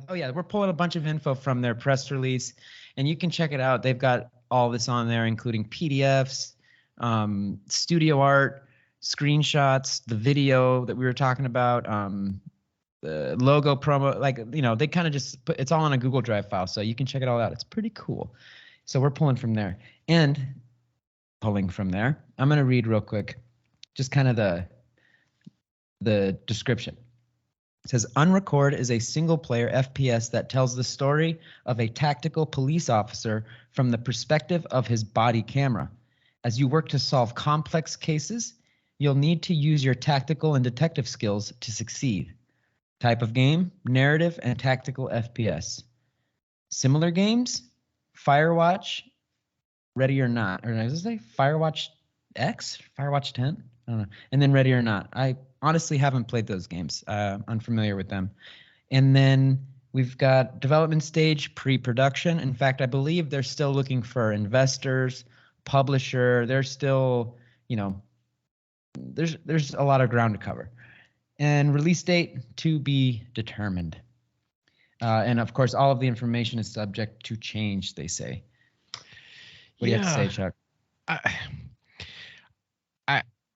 Oh yeah, we're pulling a bunch of info from their press release, and you can check it out. They've got all this on there, including PDFs, studio art, screenshots, the video that we were talking about, the logo promo. Like, they kind of just put it's all on a Google Drive file, so you can check it all out. It's pretty cool. So we're pulling from there, and pulling from there, I'm gonna read real quick, just kind of the description. It says, UNRECORD is a single-player FPS that tells the story of a tactical police officer from the perspective of his body camera. As you work to solve complex cases, you'll need to use your tactical and detective skills to succeed. Type of game, narrative and tactical FPS. Similar games, Firewatch, Ready or Not. Or does it say Firewatch X? Firewatch 10? I don't know. And then Ready or Not. I honestly haven't played those games. Unfamiliar with them. And then we've got development stage, pre-production. In fact, I believe they're still looking for investors, publisher. They're still, there's a lot of ground to cover. And release date to be determined. And of course, all of the information is subject to change, they say. What do you have to say, Chuck?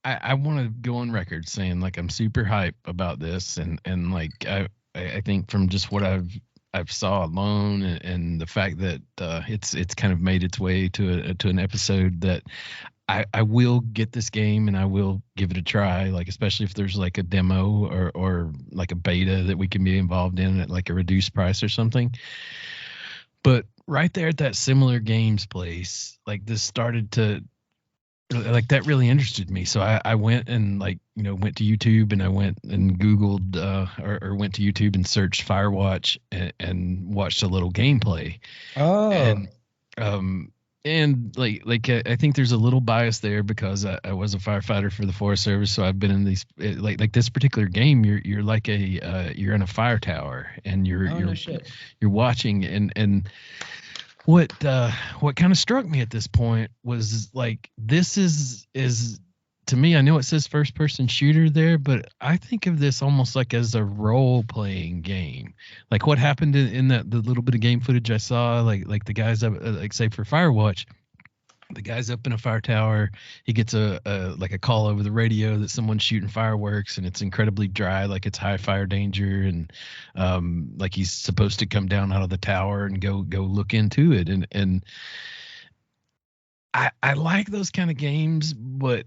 I want to go on record saying like I'm super hype about this, and like I think from just what I've saw alone, and the fact that it's kind of made its way to an episode, that I will get this game and I will give it a try, like especially if there's like a demo or like a beta that we can be involved in at like a reduced price or something. But right there at that Similar Games place, like this started to, like, that really interested me. So I went and went to YouTube, and I went and Googled or went to YouTube and searched Firewatch and watched a little gameplay. Oh. And like I think there's a little bias there because I was a firefighter for the Forest Service, so I've been in these like this particular game. You're like you're in a fire tower, and you're watching, and what kind of struck me at this point was like, this is to me, I know it says first person shooter there, but I think of this almost like as a role playing game. Like what happened in the little bit of game footage I saw, like the guys up, like say for Firewatch, the guy's up in a fire tower. He gets a call over the radio that someone's shooting fireworks, and it's incredibly dry, like it's high fire danger, and like he's supposed to come down out of the tower and go look into it. And I like those kind of games, but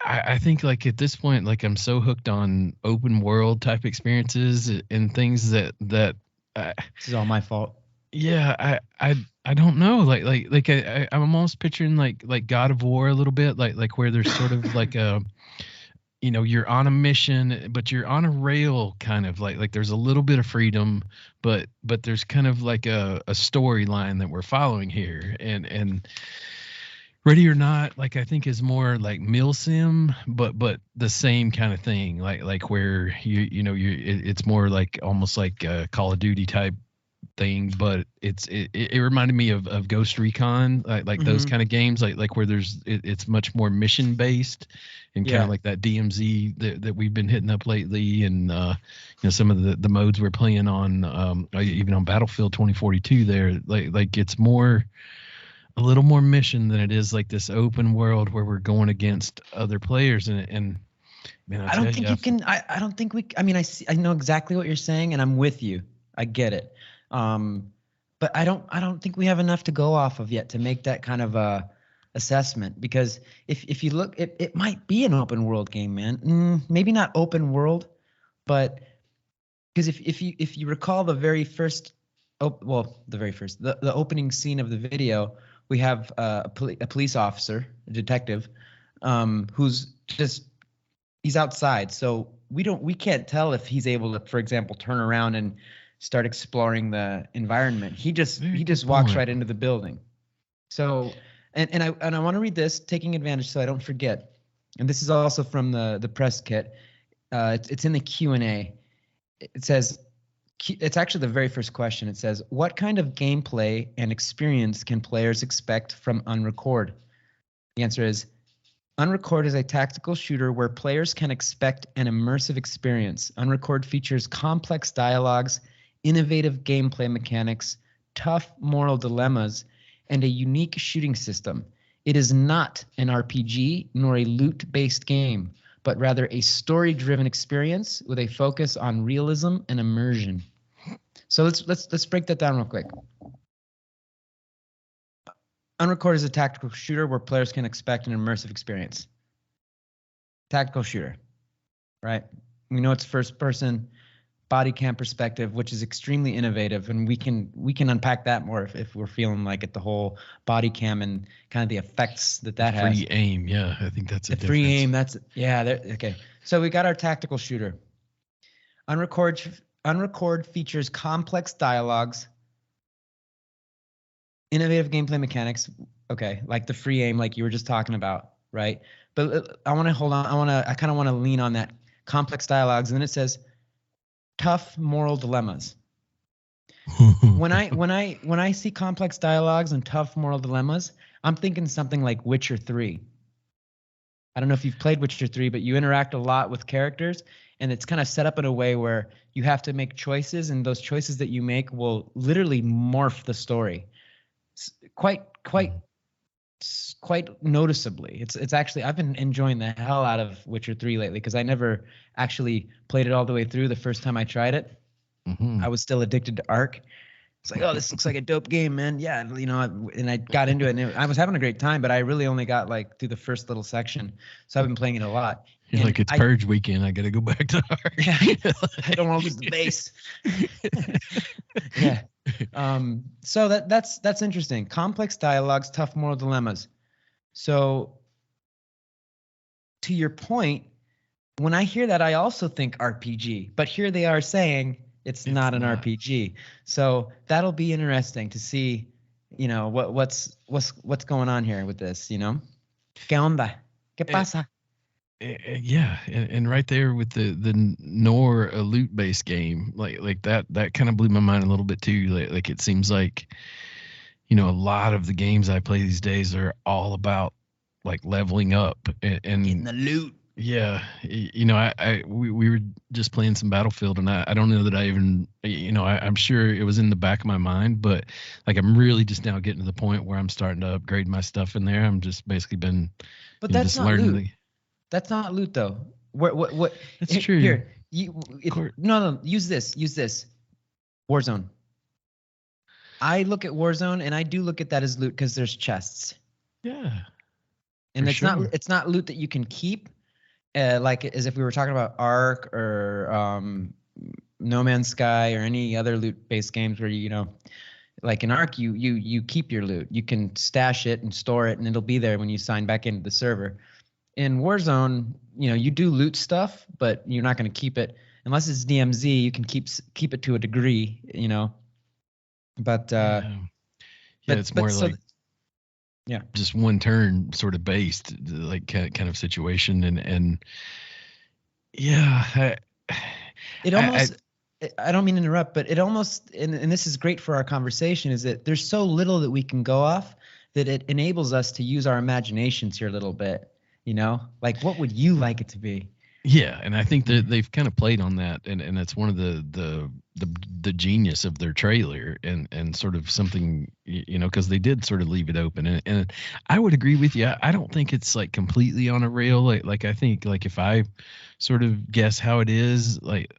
I think like at this point, like I'm so hooked on open world type experiences and things that this is all my fault. Yeah, I don't know, like I'm almost picturing like God of War a little bit, like where there's sort of like a, you're on a mission, but you're on a rail, kind of like there's a little bit of freedom, but there's kind of like a storyline that we're following here, and Ready or Not, like I think is more like milsim, but the same kind of thing, like where it's more like almost like a Call of Duty type thing, but it reminded me of Ghost Recon, like those kind of games, like where it's much more mission based, and kind of like that DMZ that we've been hitting up lately, and some of the modes we're playing on, even on Battlefield 2042 there, like it's more, a little more mission than it is like this open world where we're going against other players, and man, I don't think you can. I don't think we. I mean, I know exactly what you're saying, and I'm with you. I get it. But I don't think we have enough to go off of yet to make that kind of a assessment, because if you look, it might be an open world game, man. Maybe not open world, but because if you recall the very first, the opening scene of the video, we have a police officer, a detective, who's he's outside, so we can't tell if he's able to, for example, turn around and start exploring the environment. He just walks right into the building. So, and I want to read this, taking advantage so I don't forget. And this is also from the press kit. It's in the Q&A. It says, it's actually the very first question. It says, what kind of gameplay and experience can players expect from UNRECORD? The answer is UNRECORD is a tactical shooter where players can expect an immersive experience. UNRECORD features complex dialogues, innovative gameplay mechanics, tough moral dilemmas, and a unique shooting system. It is not an RPG nor a loot-based game, but rather a story-driven experience with a focus on realism and immersion. So let's break that down real quick. UNRECORD is a tactical shooter where players can expect an immersive experience. Tactical shooter, right? We know it's first person, body cam perspective, which is extremely innovative, and we can unpack that more if we're feeling like it. The whole body cam and kind of the effects that has. Free aim, yeah, I think that's a difference. Free aim, that's okay. So we got our tactical shooter. UNRECORD features complex dialogues, innovative gameplay mechanics, okay, like the free aim, like you were just talking about, right? But I want to hold on. I kind of want to lean on that complex dialogues, and then it says tough moral dilemmas. when I see complex dialogues and tough moral dilemmas, I'm thinking something like Witcher 3. I don't know if you've played Witcher 3, but you interact a lot with characters, and it's kind of set up in a way where you have to make choices, and those choices that you make will literally morph the story. Quite noticeably. It's actually, I've been enjoying the hell out of Witcher 3 lately because I never actually played it all the way through the first time I tried it. Mm-hmm. I was still addicted to Ark. It's like, oh, this looks like a dope game, man. Yeah, and I got into it, and I was having a great time, but I really only got like through the first little section. So I've been playing it a lot. You're like, it's Purge weekend. I got to go back to Ark. Yeah, I don't want to lose the base. Yeah. So that's interesting. Complex dialogues, tough moral dilemmas. So to your point, when I hear that, I also think RPG, but here they are saying it's not an RPG. So that'll be interesting to see, what's going on here with this, ¿Qué onda? ¿Qué pasa? Yeah, and right there with the nor a loot based game, like that kind of blew my mind a little bit too. Like it seems like, a lot of the games I play these days are all about like leveling up and getting the loot. Yeah, we were just playing some Battlefield, and I don't know that I even, I'm sure it was in the back of my mind, but like I'm really just now getting to the point where I'm starting to upgrade my stuff in there. I'm just basically been, but that's just not learning. Loot. That's not loot though. What? That's true. Here, no. Use this. Warzone. I look at Warzone, and I do look at that as loot because there's chests. Yeah. And it's not loot that you can keep. Like as if we were talking about Ark or No Man's Sky or any other loot-based games where like in Ark, you keep your loot. You can stash it and store it, and it'll be there when you sign back into the server. In Warzone, you do loot stuff, but you're not going to keep it unless it's DMZ. You can keep it to a degree, But it's more like just one turn sort of based, like kind of situation, and yeah, it almost. I don't mean to interrupt, but it almost, and this is great for our conversation, is that there's so little that we can go off that it enables us to use our imaginations here a little bit. Like what would you like it to be? Yeah, and I think that they've kind of played on that, and that's one of the genius of their trailer, and sort of something, because they did sort of leave it open, and I would agree with you. I don't think it's like completely on a rail. Like I think like if I sort of guess how it is, like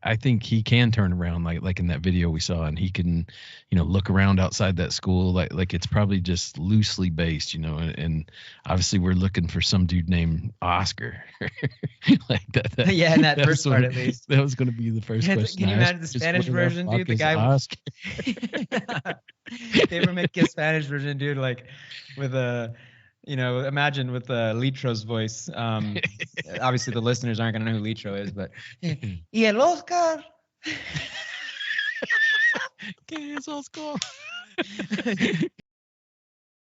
I think he can turn around like in that video we saw, and he can, look around outside that school. Like it's probably just loosely based, and obviously we're looking for some dude named Oscar. Like that. Yeah, in that first part at least. That was going to be the first question. Can you imagine the Spanish version, dude? The guy Oscar. They ever make a Spanish version, dude, like with a imagine with Litro's voice. Obviously, the listeners aren't going to know who Litro is, but y el Oscar. ¿Qué es Oscar?